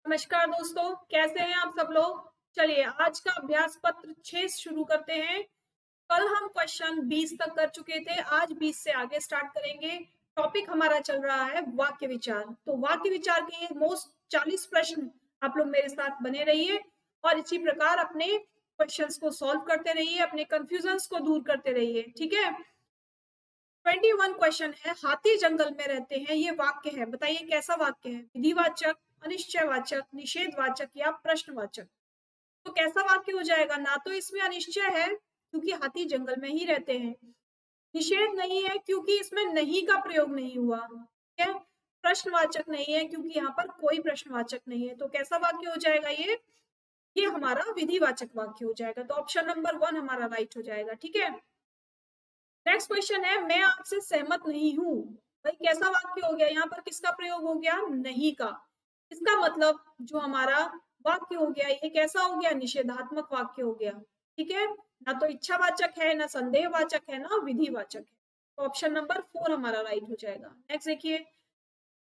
नमस्कार दोस्तों, कैसे हैं आप सब लोग। चलिए आज का अभ्यास पत्र 6 शुरू करते हैं। कल हम क्वेश्चन 20 तक कर चुके थे, आज 20 से आगे स्टार्ट करेंगे। टॉपिक हमारा चल रहा है वाक्य विचार। तो वाक्य विचार के ये मोस्ट 40 प्रश्न आप लोग मेरे साथ बने रहिए और इसी प्रकार अपने क्वेश्चंस को सॉल्व करते रहिए, अपने कंफ्यूजन्स को दूर करते रहिए। ठीक है। 21 क्वेश्चन है, हाथी जंगल में रहते हैं, ये वाक्य है, बताइए कैसा वाक्य है। विधिवाचक, अनिश्चयवाचक, निषेधवाचक या प्रश्नवाचक। तो कैसा वाक्य हो जाएगा। ना तो इसमें अनिश्चय है क्योंकि हाथी जंगल में ही रहते हैं, निषेध नहीं है क्योंकि इसमें नहीं का प्रयोग नहीं हुआ, ठीक है। प्रश्नवाचक नहीं है क्योंकि यहाँ पर कोई प्रश्नवाचक नहीं है। तो कैसा वाक्य हो जाएगा ये हमारा विधिवाचक वाक्य हो जाएगा। तो ऑप्शन नंबर 1 हमारा राइट हो जाएगा। ठीक है। नेक्स्ट क्वेश्चन है, मैं आपसे सहमत नहीं हूं। भाई कैसा वाक्य हो गया, यहाँ पर किसका प्रयोग हो गया, नहीं का। इसका मतलब जो हमारा वाक्य हो गया ये कैसा हो गया, निषेधात्मक वाक्य हो गया। ठीक है। ना तो इच्छावाचक है, ना संदेहवाचक है, ना विधिवाचक है। तो ऑप्शन नंबर 4 हमारा राइट हो जाएगा। नेक्स्ट देखिए,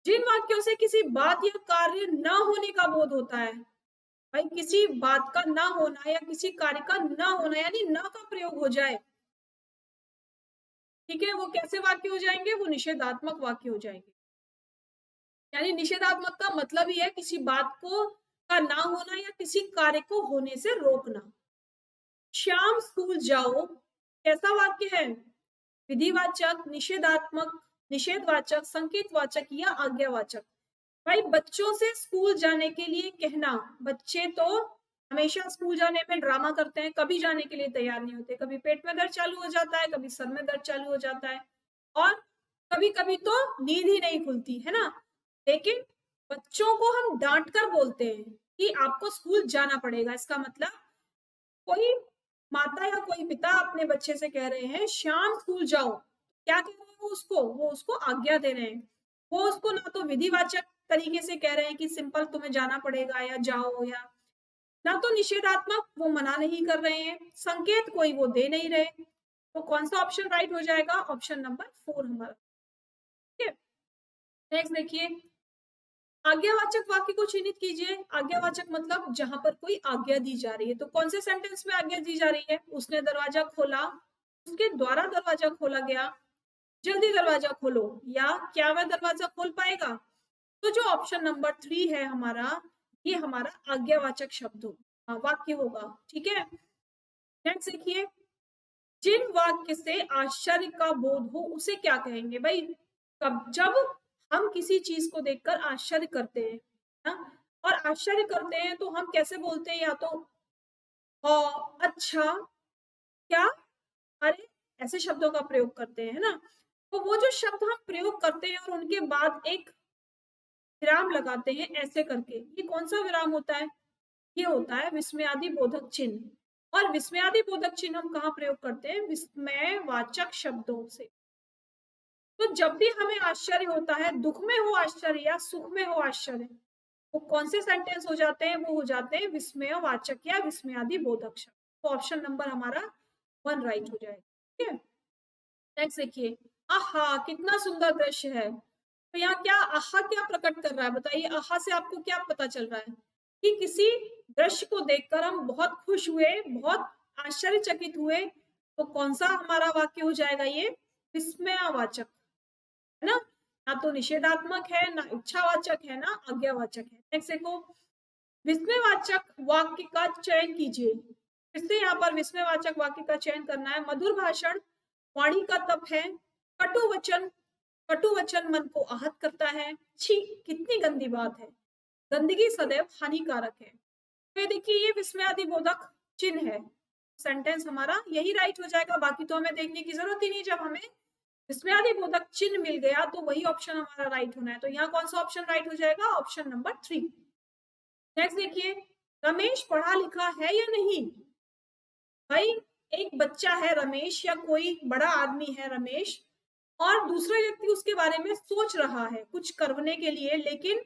जिन वाक्यों से किसी बात या कार्य न होने का बोध होता है। भाई किसी बात का ना होना या किसी कार्य का ना होना यानी न का प्रयोग हो जाए, ठीक है, वो कैसे वाक्य हो जाएंगे, वो निषेधात्मक वाक्य हो जाएंगे। यानी निषेधात्मक का मतलब ही है किसी बात को का ना होना या किसी कार्य को होने से रोकना। श्याम स्कूल जाओ कैसा वाक्य है, विधिवाचक, निषेधात्मक, निषेधवाचक, संकेतवाचक या आज्ञावाचक। भाई बच्चों से स्कूल जाने के लिए कहना, बच्चे तो हमेशा स्कूल जाने में ड्रामा करते हैं, कभी जाने के लिए तैयार नहीं होते। कभी पेट में दर्द चालू हो जाता है, कभी सर में दर्द चालू हो जाता है और कभी कभी तो नींद ही नहीं खुलती है ना। लेकिन बच्चों को हम डांट कर बोलते हैं कि आपको स्कूल जाना पड़ेगा। इसका मतलब कोई माता या कोई पिता अपने बच्चे से कह रहे हैं शाम स्कूल जाओ, क्या कह रहे हैं वो उसको आज्ञा दे रहे हैं। वो उसको ना तो विधिवाचक तरीके से कह रहे हैं कि सिंपल तुम्हें जाना पड़ेगा या जाओ, या ना तो निषेधात्मक वो मना नहीं कर रहे हैं, संकेत कोई वो दे नहीं रहे। तो कौन सा ऑप्शन राइट हो जाएगा, ऑप्शन नंबर 4 हमारा। ठीक है। नेक्स्ट देखिए, आज्ञावाचक वाक्य को चिन्हित कीजिए। आज्ञावाचक मतलब जहां पर कोई आज्ञा दी जा रही है। तो कौन से सेंटेंस में आज्ञा दी जा रही है, उसने दरवाजा खोला, उसके द्वारा दरवाजा खोला गया, जल्दी दरवाजा खोलो, या क्या वह दरवाजा खोल पाएगा। तो जो ऑप्शन नंबर 3 है हमारा, ये हमारा आज्ञावाचक शब्द हो, वाक्य होगा। ठीक है। नेक्स्ट देखिए, जिन वाक्य से आश्चर्य का बोध हो उसे क्या कहेंगे। भाई कब जब हम किसी चीज को देखकर आश्चर्य करते हैं ना, और आश्चर्य करते हैं तो हम कैसे बोलते हैं, या तो अच्छा, क्या, अरे, ऐसे शब्दों का प्रयोग करते हैं ना। तो वो जो शब्द हम प्रयोग करते हैं और उनके बाद एक विराम लगाते हैं ऐसे करके, ये कौन सा विराम होता है, ये होता है विस्मयादि बोधक चिन्ह। और विस्मयादि बोधक चिन्ह हम कहाँ प्रयोग करते हैं, विस्मयवाचक शब्दों से। तो जब भी हमें आश्चर्य होता है, दुख में हो आश्चर्य या सुख में हो आश्चर्य, वो कौन से सेंटेंस हो जाते हैं, वो हो जाते हैं विस्मयवाचक या विस्मयादि बोधक शब्द। तो ऑप्शन नंबर हमारा 1 राइट हो जाएगा। ठीक है। नेक्स्ट देखिए, आहा कितना सुंदर दृश्य है। तो यहाँ क्या आहा क्या प्रकट कर रहा है, बताइए आहा से आपको क्या पता चल रहा है कि किसी दृश्य को देखकर हम बहुत खुश हुए, बहुत आश्चर्यचकित हुए। तो कौन सा हमारा वाक्य हो जाएगा, ये विस्मयवाचक है ना। ना तो निषेधात्मक है, ना इच्छावाचक है, ना आज्ञावाचक है। नेक्स्ट देखो, विस्मयवाचक वाक्य का चयन कीजिए। फिर से यहाँ पर विस्मयवाचक वाक्य का चयन करना है। मधुर भाषण वाणी का तप है, कटु वचन मन को आहत करता है, छी कितनी गंदी बात है, गंदगी सदैव हानिकारक है। तो ये देखिए, ये विस्मयादि बोधक चिन्ह है। सेंटेंस हमारा यही राइट हो जाएगा, बाकी तो हमें देखने की जरूरत ही नहीं। जब हमें विस्मयादि बोधक चिन्ह मिल गया तो वही ऑप्शन हमारा राइट होना है। तो यहाँ कौन सा ऑप्शन राइट हो जाएगा, ऑप्शन नंबर 3। नेक्स्ट देखिए, रमेश पढ़ा लिखा है या नहीं। भाई एक बच्चा है रमेश, या कोई बड़ा आदमी है रमेश, और दूसरा व्यक्ति उसके बारे में सोच रहा है कुछ करने के लिए, लेकिन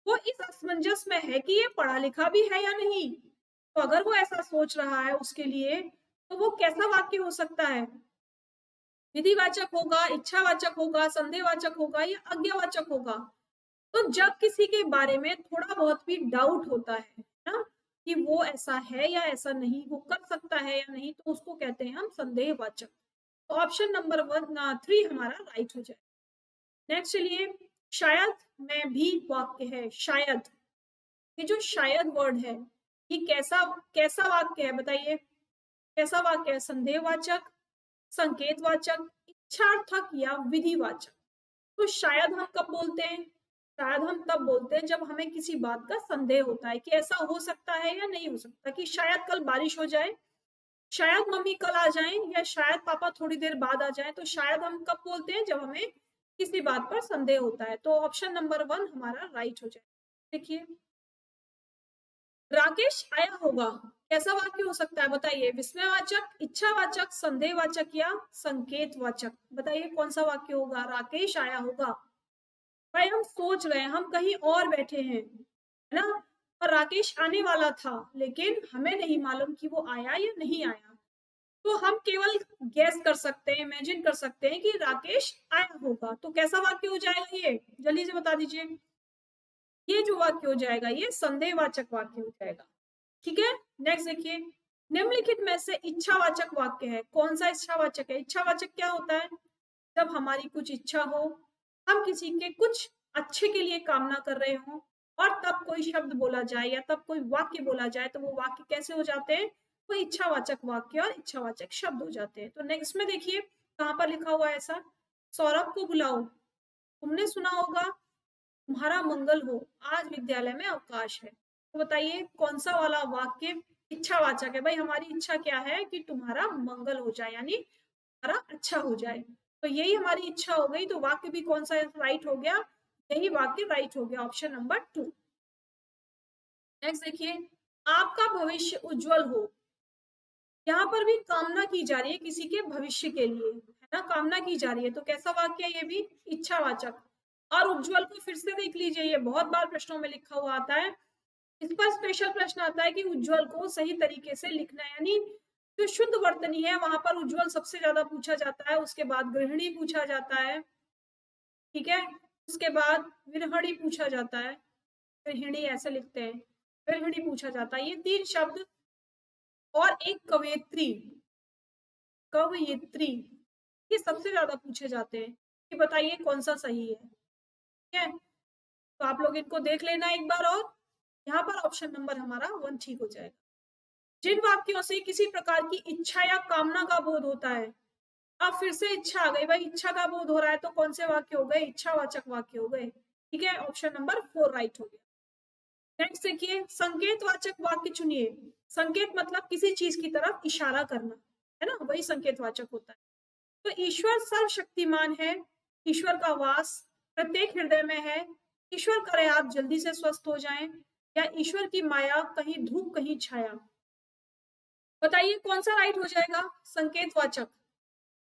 वो इस असमंजस में है कि ये पढ़ा लिखा भी है या नहीं। तो अगर वो ऐसा सोच रहा है उसके लिए, तो वो कैसा वाक्य हो सकता है, विधिवाचक होगा, इच्छावाचक होगा, संदेहवाचक होगा या आज्ञावाचक होगा। तो जब किसी के बारे में थोड़ा बहुत भी डाउट होता है ना, कि वो ऐसा है या ऐसा नहीं, वो कर सकता है या नहीं, तो उसको कहते हैं हम संदेहवाचक। तो ऑप्शन नंबर 3 हमारा राइट हो जाए। नेक्स्ट चलिए, शायद में भी वाक्य है। शायद, ये जो शायद वर्ड है, ये कैसा कैसा वाक्य है बताइए? कैसा वाक्य है? संदेहवाचक, संकेतवाचक, इच्छार्थक या विधिवाचक? तो शायद हम कब बोलते हैं? शायद हम तब बोलते हैं जब हमें किसी बात का संदेह होता है कि ऐसा हो सकता है या नहीं हो सकता, कि शायद कल बारिश हो जाए, शायद मम्मी कल आ जाएं, या शायद पापा थोड़ी देर बाद आ जाएं। तो शायद हम कब बोलते हैं? जब हमें किसी बात पर संदेह होता है। तो ऑप्शन नंबर 1 हमारा राइट हो जाए। देखिए, राकेश आया होगा, कैसा वाक्य हो सकता है बताइए? विस्मयवाचक, इच्छावाचक, संदेहवाचक या संकेतवाचक? बताइए कौन सा वाक्य होगा? राकेश आया होगा। भाई हम सोच रहे हैं, हम कहीं और बैठे हैं, है ना, और राकेश आने वाला था, लेकिन हमें नहीं मालूम कि वो आया या नहीं आया। तो हम केवल गैस कर सकते हैं, इमेजिन कर सकते हैं कि राकेश आया होगा। तो कैसा वाक्य हो जाएगा ये? जल्दी से बता दीजिए। ये जो वाक्य हो जाएगा, ये संदेहवाचक वाक्य हो जाएगा। ठीक है, नेक्स्ट देखिए, निम्नलिखित में से इच्छावाचक वाक्य है। कौन सा इच्छावाचक है? इच्छावाचक क्या होता है? जब हमारी कुछ इच्छा हो, हम किसी के कुछ अच्छे के लिए कामना कर रहे हो, और तब कोई शब्द बोला जाए या तब कोई वाक्य बोला जाए, तो वो वाक्य कैसे हो जाते हैं? वो इच्छावाचक वाक्य और इच्छावाचक शब्द हो जाते हैं। तो नेक्स्ट में देखिए, कहाँ पर लिखा हुआ है ऐसा? सौरभ को बुलाओ, तुमने सुना होगा, तुम्हारा मंगल हो, आज विद्यालय में अवकाश है। तो बताइए कौन सा वाला वाक्य इच्छावाचक है? भाई हमारी इच्छा क्या है? कि तुम्हारा मंगल हो जाए, यानी हमारा अच्छा हो जाए। तो यही हमारी इच्छा हो गई, तो वाक्य भी कौन सा राइट हो गया? यही वाक्य राइट हो गया, ऑप्शन नंबर 2। नेक्स्ट देखिए, आपका भविष्य उज्जवल हो, यहाँ पर भी कामना की जा रही है किसी के भविष्य के लिए, है ना, कामना की जा रही है। तो कैसा वाक्य है? ये भी इच्छावाचक। और उज्जवल को फिर से देख लीजिए, ये बहुत बार प्रश्नों में लिखा हुआ आता है। इस पर स्पेशल प्रश्न आता है कि उज्जवल को सही तरीके से लिखना है, यानी जो शुद्ध वर्तनी है वहां पर उज्जवल सबसे ज्यादा पूछा जाता है, उसके बाद गृहिणी पूछा जाता है, ठीक है, उसके बाद विरहणी पूछा जाता है, गृहिणी ऐसे लिखते हैं, विरहणी पूछा जाता है, ये 3 शब्द, और एक कवयित्री, कवयित्री, ये सबसे ज्यादा पूछे जाते हैं। कि बताइए कौन सा सही है? ठीक है, तो आप लोग इनको देख लेना एक बार, और यहाँ पर ऑप्शन नंबर हमारा 1 ठीक हो जाएगा। जिन वाक्यों से किसी प्रकार की इच्छा या कामना का बोध होता है, अब फिर से इच्छा आ गई, भाई इच्छा का बोध हो रहा है, तो कौन से वाक्य हो गए? इच्छावाचक वाक्य हो गए। ठीक है, ऑप्शन नंबर 4 राइट हो गया। नेक्स्ट देखिए, संकेतवाचक वाक्य चुनिए। संकेत मतलब किसी चीज की तरफ इशारा करना, है ना, वही संकेतवाचक होता है। तो ईश्वर सर्वशक्तिमान है, ईश्वर का वास प्रत्येक हृदय में है, ईश्वर करे आप जल्दी से स्वस्थ हो जाएं, या ईश्वर की माया कहीं धूप कहीं छाया? बताइए कौन सा राइट हो जाएगा? संकेतवाचक।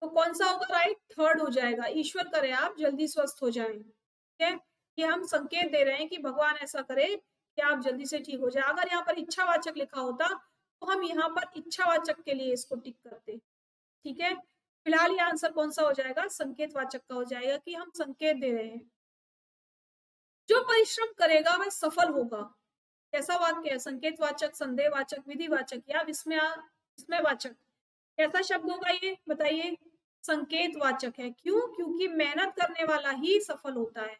तो कौन सा होगा राइट? 3rd हो जाएगा, ईश्वर करे आप जल्दी स्वस्थ हो जाएं। ठीक है, ये हम संकेत दे रहे हैं कि भगवान ऐसा करे कि आप जल्दी से ठीक हो जाए। अगर यहाँ पर इच्छावाचक लिखा होता, तो हम यहाँ पर इच्छावाचक के लिए इसको टिक करते। ठीक है, फिलहाल ये आंसर कौन सा हो जाएगा? संकेतवाचक का हो जाएगा, कि हम संकेत दे रहे हैं। जो परिश्रम करेगा वह सफल होगा, कैसा वाक्य है? संकेतवाचक, संदेहवाचक, विधिवाचक या विस्मयवाचक? कैसा शब्द होगा ये बताइए? संकेतवाचक है। क्यों? क्योंकि मेहनत करने वाला ही सफल होता है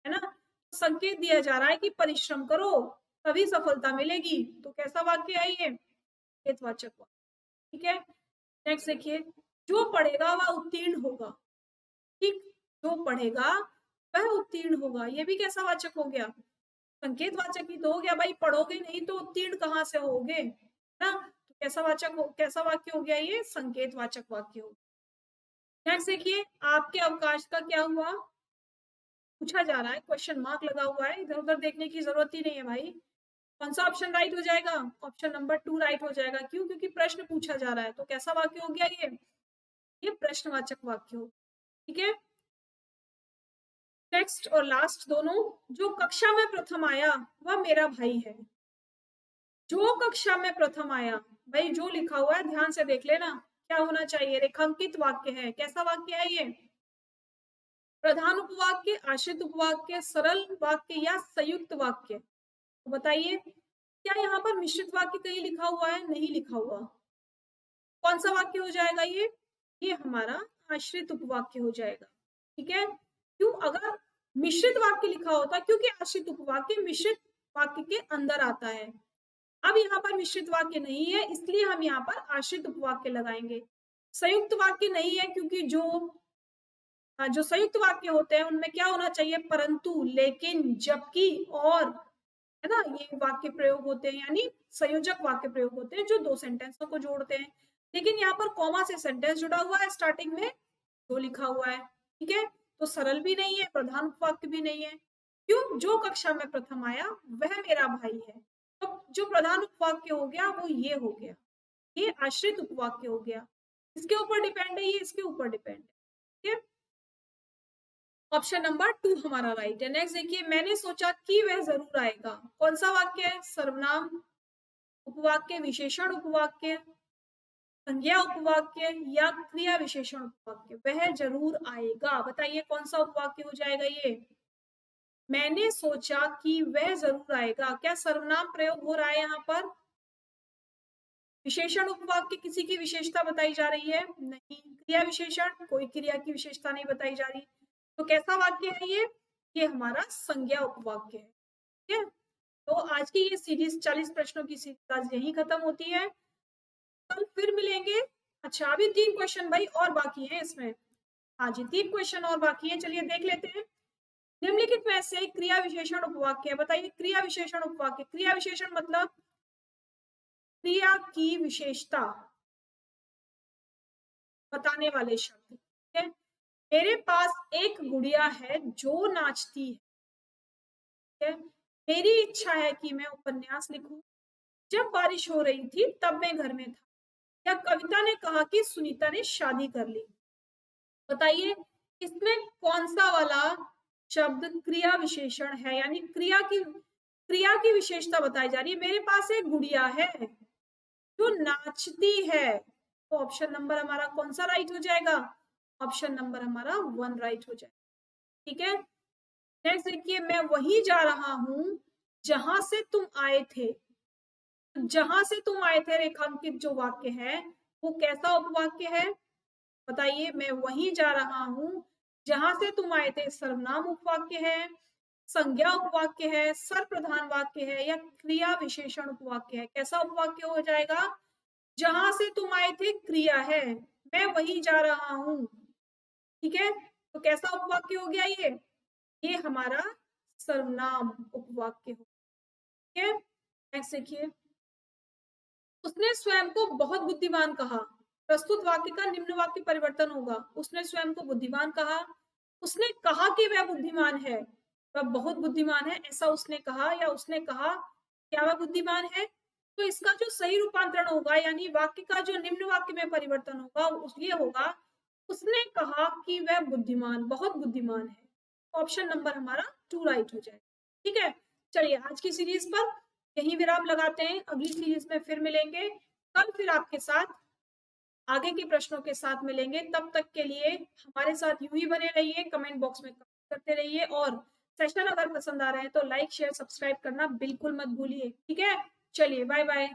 ना। संकेत दिया जा रहा है कि परिश्रम करो, तभी सफलता मिलेगी। तो कैसा वाक्य है ये? संकेतवाचक वाक्य। ठीक है, नेक्स्ट देखिए, जो पढ़ेगा वह उत्तीर्ण होगा। ठीक, जो पढ़ेगा वह उत्तीर्ण होगा, ये भी कैसा वाचक हो गया? संकेतवाचक ही तो हो गया, भाई पढ़ोगे नहीं तो उत्तीर्ण कहाँ से होगे ना। तो कैसा वाचक हो, कैसा वाक्य हो गया ये? संकेतवाचक वाक्य हो। नेक्स्ट देखिए, आपके अवकाश का क्या हुआ? पूछा जा रहा है, क्वेश्चन मार्क लगा हुआ है, इधर उधर देखने की जरूरत ही नहीं है भाई। कौन सा ऑप्शन राइट हो जाएगा? ऑप्शन नंबर 2 राइट हो जाएगा। क्यों? क्योंकि प्रश्न पूछा जा रहा है। तो कैसा वाक्य हो गया ये प्रश्नवाचक वाक्य हो। ठीक है, नेक्स्ट और लास्ट दोनों, जो कक्षा में प्रथम आया वह मेरा भाई है। जो कक्षा में प्रथम आया, भाई जो लिखा हुआ है ध्यान से देख लेना, क्या होना चाहिए? रेखांकित वाक्य है। कैसा वाक्य है ये? प्रधान उपवाक्य, आश्रित उपवाक्य, सरल वाक्य या संयुक्त वाक्य? तो बताइए, क्या यहाँ पर मिश्रित वाक्य कहीं लिखा हुआ है? नहीं लिखा हुआ। कौन सा वाक्य हो जाएगा ये? ये हमारा आश्रित उपवाक्य हो जाएगा। ठीक है, क्यों? अगर मिश्रित वाक्य लिखा होता, क्योंकि आश्रित उपवाक्य मिश्रित वाक्य के अंदर आता है। अब यहाँ पर मिश्रित वाक्य नहीं है, इसलिए हम यहाँ पर आश्रित उपवाक्य लगाएंगे। संयुक्त वाक्य नहीं है, क्योंकि जो संयुक्त वाक्य होते हैं उनमें क्या होना चाहिए? परंतु, लेकिन, जबकि, और, है ना, ये वाक्य प्रयोग होते हैं, यानी संयोजक वाक्य प्रयोग होते हैं जो दो सेंटेंसों को जोड़ते हैं। लेकिन यहाँ पर कॉमा से सेंटेंस जुड़ा हुआ है, स्टार्टिंग में जो लिखा हुआ है। ठीक है, तो सरल भी नहीं है, प्रधान उपवाक्य भी नहीं है। क्यों? जो कक्षा में प्रथम आया वह मेरा भाई है। तो जो प्रधान उपवाक्य हो गया वो ये हो गया, ये आश्रित उपवाक्य हो गया। इसके ऊपर डिपेंड है, ये इसके ऊपर डिपेंड है। ठीक है, ऑप्शन नंबर 2 हमारा राइट है। नेक्स्ट देखिए, मैंने सोचा कि वह जरूर आएगा। कौन सा वाक्य है? सर्वनाम उपवाक्य, विशेषण उपवाक्य, संज्ञा उपवाक्य या क्रिया विशेषण उपवाक्य? वह जरूर आएगा, बताइए कौन सा उपवाक्य हो जाएगा ये? मैंने सोचा कि वह जरूर आएगा, क्या सर्वनाम प्रयोग हो रहा है यहाँ पर? विशेषण उपवाक्य किसी की विशेषता बताई जा रही है? नहीं। क्रिया विशेषण, कोई क्रिया की विशेषता नहीं बताई जा रही। तो कैसा वाक्य है ये? ये हमारा संज्ञा उपवाक्य है। ठीक है, तो आज की ये सीरीज 40 प्रश्नों की सीरीज आज यही खत्म होती है। कल फिर मिलेंगे। अच्छा, अभी 3 क्वेश्चन भाई और बाकी हैं इसमें। हाँ जी, 3 क्वेश्चन और बाकी हैं, चलिए देख लेते हैं। निम्नलिखित में से क्रिया विशेषण उपवाक्य, बताइए क्रिया विशेषण उपवाक्य। क्रिया विशेषण मतलब क्रिया की विशेषता बताने वाले शब्द। ठीक है, मेरे पास एक गुड़िया है जो नाचती है। ठीक है, मेरी इच्छा है कि मैं उपन्यास लिखूं। जब बारिश हो रही थी तब मैं घर में था। या कविता ने कहा कि सुनीता ने शादी कर ली। बताइए इसमें कौन सा वाला शब्द क्रिया विशेषण है, यानी क्रिया की विशेषता बताई जा रही है। मेरे पास एक गुड़िया है जो नाचती है, तो ऑप्शन नंबर हमारा कौन सा राइट हो जाएगा? ऑप्शन नंबर हमारा 1 राइट हो जाएगा। ठीक है, नेक्स्ट देखिए, मैं वहीं जा रहा हूं जहां से तुम आए थे। जहां से तुम आए थे रेखांकित जो वाक्य है वो कैसा उपवाक्य है? बताइए, मैं वहीं जा रहा हूं जहां से तुम आए थे सर्वनाम उपवाक्य है, संज्ञा उपवाक्य है, सर्वप्रधान वाक्य है या क्रिया विशेषण उपवाक्य है? कैसा उपवाक्य हो जाएगा? जहां से तुम आए थे क्रिया है, मैं वहीं जा रहा हूं। ठीक है, तो कैसा उपवाक्य हो गया ये हमारा सर्वनाम उपवाक्य हो। ठीक है, नेक्स्ट देखिए, उसने स्वयं को बहुत बुद्धिमान कहा। प्रस्तुत वाक्य का निम्न वाक्य परिवर्तन होगा। उसने स्वयं को बुद्धिमान कहा, उसने कहा कि वह बुद्धिमान है, वह बहुत बुद्धिमान है, ऐसा उसने कहा, या उसने कहा क्या वह बुद्धिमान है? तो इसका जो सही रूपांतरण होगा, यानी वाक्य का जो निम्न वाक्य में परिवर्तन होगा ये होगा, उसने कहा कि वह बुद्धिमान, बहुत बुद्धिमान है। ऑप्शन नंबर हमारा 2 राइट हो जाएगा। ठीक है, चलिए आज की सीरीज पर यही विराम लगाते हैं, अगली सीरीज में फिर मिलेंगे। कल फिर आपके साथ आगे के प्रश्नों के साथ मिलेंगे। तब तक के लिए हमारे साथ यूं ही बने रहिए, कमेंट बॉक्स में कमेंट करते रहिए और सेशन अगर पसंद आ रहे हैं तो लाइक शेयर सब्सक्राइब करना बिल्कुल मत भूलिए। ठीक है, चलिए बाय बाय।